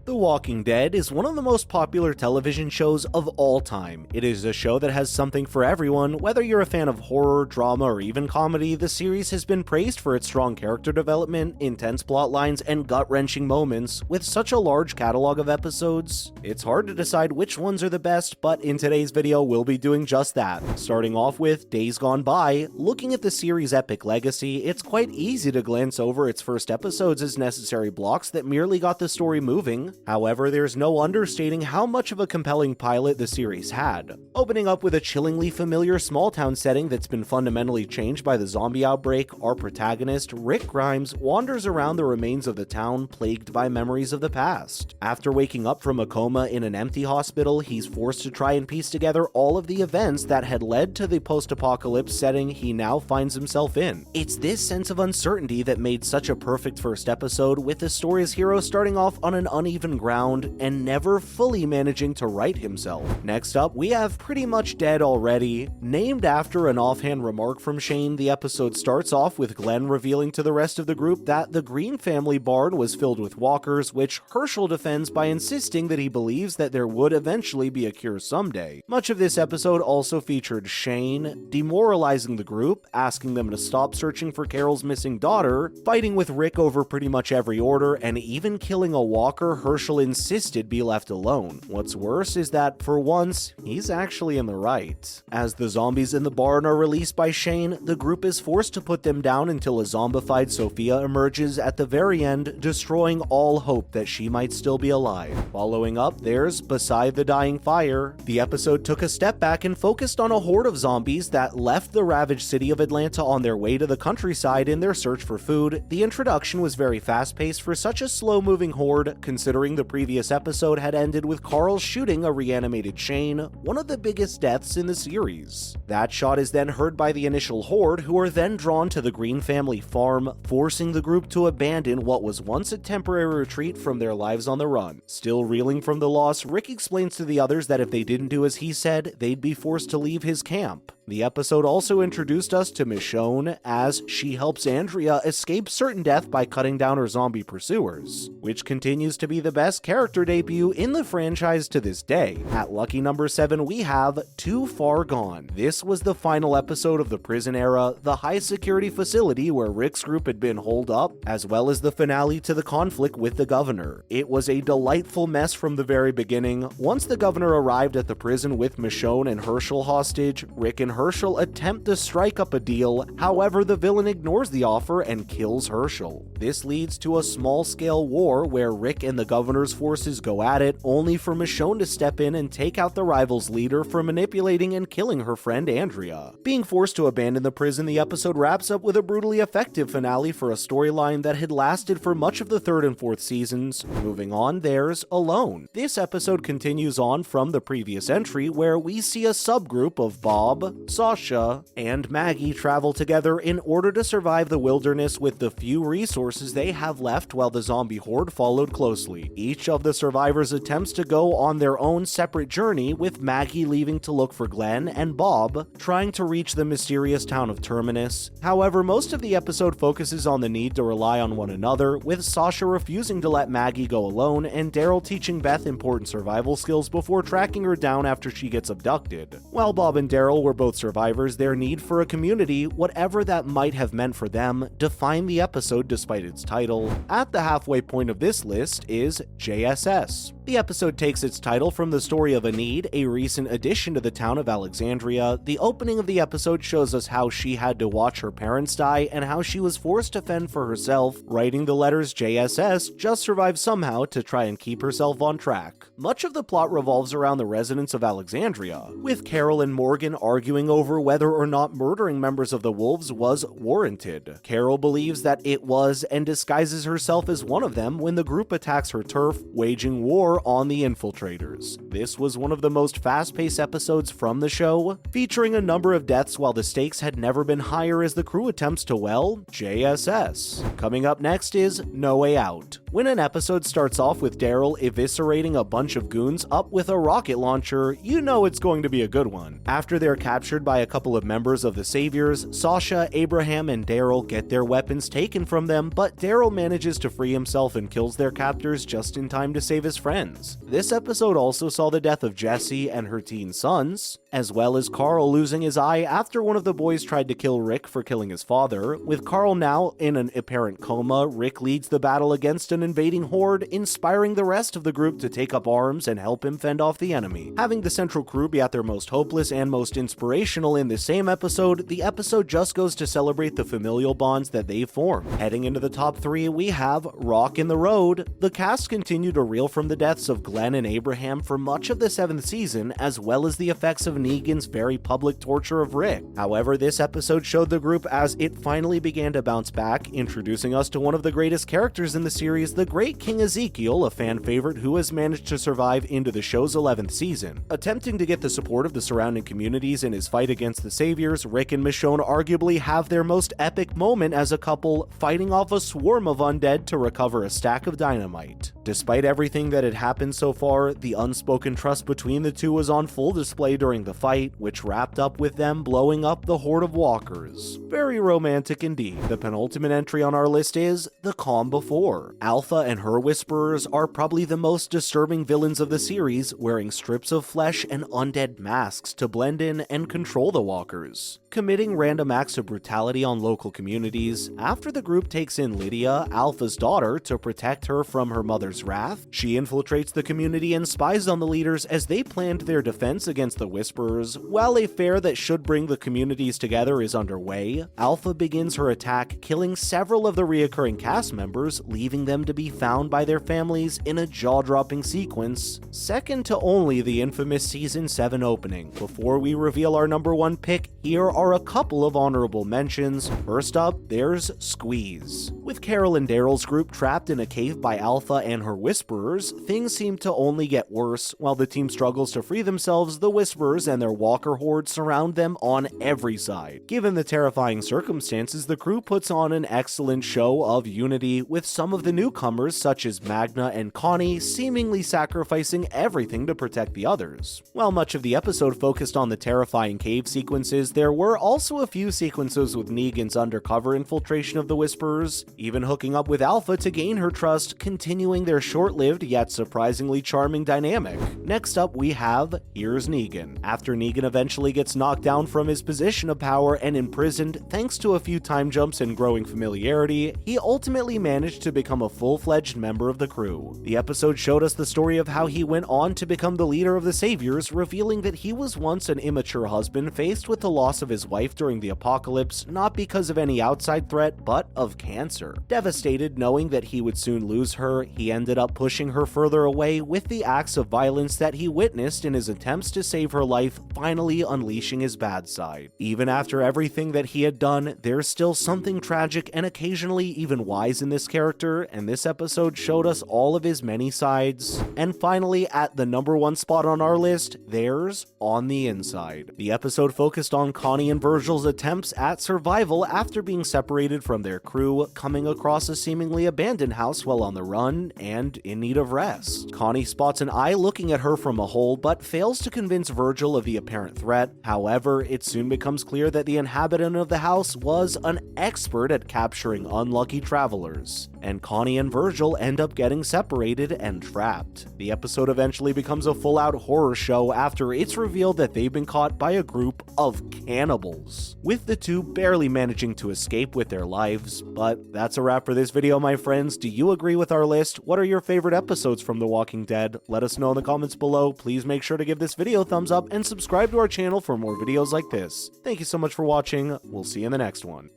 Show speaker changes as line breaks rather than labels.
The Walking Dead is one of the most popular television shows of all time. It is a show that has something for everyone. Whether you're a fan of horror, drama, or even comedy, the series has been praised for its strong character development, intense plot lines, and gut-wrenching moments. With such a large catalog of episodes, it's hard to decide which ones are the best, but in today's video we'll be doing just that. Starting off with Days Gone By. Looking at the series' epic legacy, it's quite easy to glance over its first episodes as necessary blocks that merely got the story moving. However, there's no understating how much of a compelling pilot the series had. Opening up with a chillingly familiar small-town setting that's been fundamentally changed by the zombie outbreak, our protagonist, Rick Grimes, wanders around the remains of the town plagued by memories of the past. After waking up from a coma in an empty hospital, he's forced to try and piece together all of the events that had led to the post-apocalypse setting he now finds himself in. It's this sense of uncertainty that made such a perfect first episode, with the story's hero starting off on an uneven ground and never fully managing to right himself. Next up, we have Pretty Much Dead Already. Named after an offhand remark from Shane, the episode starts off with Glenn revealing to the rest of the group that the Green family barn was filled with walkers, which Herschel defends by insisting that he believes that there would eventually be a cure someday. Much of this episode also featured Shane demoralizing the group, asking them to stop searching for Carol's missing daughter, fighting with Rick over pretty much every order, and even killing a walker Herschel insisted be left alone. What's worse is that, for once, he's actually in the right. As the zombies in the barn are released by Shane, the group is forced to put them down until a zombified Sophia emerges at the very end, destroying all hope that she might still be alive. Following up, there's Beside the Dying Fire. The episode took a step back and focused on a horde of zombies that left the ravaged city of Atlanta on their way to the countryside in their search for food. The introduction was very fast-paced for such a slow-moving horde, considering the previous episode had ended with Carl shooting a reanimated Shane, one of the biggest deaths in the series. That shot is then heard by the initial horde, who are then drawn to the Green family farm, forcing the group to abandon what was once a temporary retreat from their lives on the run. Still reeling from the loss, Rick explains to the others that if they didn't do as he said, they'd be forced to leave his camp. The episode also introduced us to Michonne, as she helps Andrea escape certain death by cutting down her zombie pursuers, which continues to be the best character debut in the franchise to this day. At lucky number 7, we have Too Far Gone. This was the final episode of the prison era, the high security facility where Rick's group had been holed up, as well as the finale to the conflict with the governor. It was a delightful mess from the very beginning. Once the governor arrived at the prison with Michonne and Herschel hostage, Rick and Herschel attempt to strike up a deal. However, the villain ignores the offer and kills Herschel. This leads to a small-scale war where Rick and the governor's forces go at it, only for Michonne to step in and take out the rival's leader for manipulating and killing her friend Andrea. Being forced to abandon the prison, the episode wraps up with a brutally effective finale for a storyline that had lasted for much of the 3rd and 4th seasons. Moving on, there's Alone. This episode continues on from the previous entry, where we see a subgroup of Bob, Sasha, and Maggie travel together in order to survive the wilderness with the few resources they have left, while the zombie horde followed closely. Each of the survivors attempts to go on their own separate journey, with Maggie leaving to look for Glenn and Bob trying to reach the mysterious town of Terminus. However, most of the episode focuses on the need to rely on one another, with Sasha refusing to let Maggie go alone and Daryl teaching Beth important survival skills before tracking her down after she gets abducted. While Bob and Daryl were both survivors, their need for a community, whatever that might have meant for them, defined the episode despite its title. At the halfway point of this list is JSS. The episode takes its title from the story of Enid, a recent addition to the town of Alexandria. The opening of the episode shows us how she had to watch her parents die and how she was forced to fend for herself, writing the letters JSS just survive somehow to try and keep herself on track. Much of the plot revolves around the residents of Alexandria, with Carol and Morgan arguing over whether or not murdering members of the Wolves was warranted. Carol believes that it was and disguises herself as one of them when the group attacks her turf, waging war on the infiltrators. This was one of the most fast-paced episodes from the show, featuring a number of deaths while the stakes had never been higher as the crew attempts to, well, JSS. Coming up next is No Way Out. When an episode starts off with Daryl eviscerating a bunch of goons up with a rocket launcher, you know it's going to be a good one. After they're captured by a couple of members of the Saviors, Sasha, Abraham, and Daryl get their weapons taken from them, but Daryl manages to free himself and kills their captors just in time to save his friends. This episode also saw the death of Jesse and her teen sons, as well as Carl losing his eye after one of the boys tried to kill Rick for killing his father. With Carl now in an apparent coma, Rick leads the battle against an invading horde, inspiring the rest of the group to take up arms and help him fend off the enemy. Having the central crew be at their most hopeless and most inspirational in the same episode, the episode just goes to celebrate the familial bonds that they've formed. Heading into the top 3, we have Rock in the Road. The cast continued to reel from the deaths of Glenn and Abraham for much of the 7th season, as well as the effects of Negan's very public torture of Rick. However, this episode showed the group as it finally began to bounce back, introducing us to one of the greatest characters in the series, the great King Ezekiel, a fan favorite who has managed to survive into the show's 11th season. Attempting to get the support of the surrounding communities in his fight against the Saviors, Rick and Michonne arguably have their most epic moment as a couple, fighting off a swarm of undead to recover a stack of dynamite. Despite everything that had happened so far, the unspoken trust between the two was on full display during the fight, which wrapped up with them blowing up the horde of walkers. Very romantic indeed. The penultimate entry on our list is The Calm Before. Alpha and her Whisperers are probably the most disturbing villains of the series, wearing strips of flesh and undead masks to blend in and control the walkers. Committing random acts of brutality on local communities, after the group takes in Lydia, Alpha's daughter, to protect her from her mother's wrath, she infiltrates the community and spies on the leaders as they planned their defense against the Whisperers. While a fair that should bring the communities together is underway, Alpha begins her attack, killing several of the reoccurring cast members, leaving them to be found by their families in a jaw-dropping sequence, second to only the infamous Season 7 opening. Before we reveal our number 1 pick, here are a couple of honorable mentions. First up, there's Squeeze. With Carol and Daryl's group trapped in a cave by Alpha and her Whisperers, things seem to only get worse. While the team struggles to free themselves, the Whisperers and their walker horde surround them on every side. Given the terrifying circumstances, the crew puts on an excellent show of unity, with some of the newcomers such as Magna and Connie seemingly sacrificing everything to protect the others. While much of the episode focused on the terrifying cave sequences, there were also a few sequences with Negan's undercover infiltration of the Whisperers, even hooking up with Alpha to gain her trust, continuing their short-lived yet surprisingly charming dynamic. Next up, we have Here's Negan. After Negan eventually gets knocked down from his position of power and imprisoned thanks to a few time jumps and growing familiarity, he ultimately managed to become a full-fledged member of the crew. The episode showed us the story of how he went on to become the leader of the Saviors, revealing that he was once an immature husband faced with the loss of his wife during the apocalypse, not because of any outside threat, but of cancer. Devastated knowing that he would soon lose her, he ended up pushing her further away with the acts of violence that he witnessed in his attempts to save her life, finally unleashing his bad side. Even after everything that he had done, there's still something tragic and occasionally even wise in this character, and this episode showed us all of his many sides. And finally, at the number 1 spot on our list, there's On the Inside. The episode focused on Connie and Virgil's attempts at survival after being separated from their crew, coming across a seemingly abandoned house while on the run and in need of rest. Connie spots an eye looking at her from a hole, but fails to convince Virgil of the apparent threat. However, it soon becomes clear that the inhabitant of the house was an expert at capturing unlucky travelers, and Connie and Virgil end up getting separated and trapped. The episode eventually becomes a full-out horror show after it's revealed that they've been caught by a group of cannibals, with the two barely managing to escape with their lives. But that's a wrap for this video, my friends. Do you agree with our list? What are your favorite episodes from The Walking Dead? Let us know in the comments below. Please make sure to give this video a thumbs up and subscribe to our channel for more videos like this. Thank you so much for watching. We'll see you in the next one.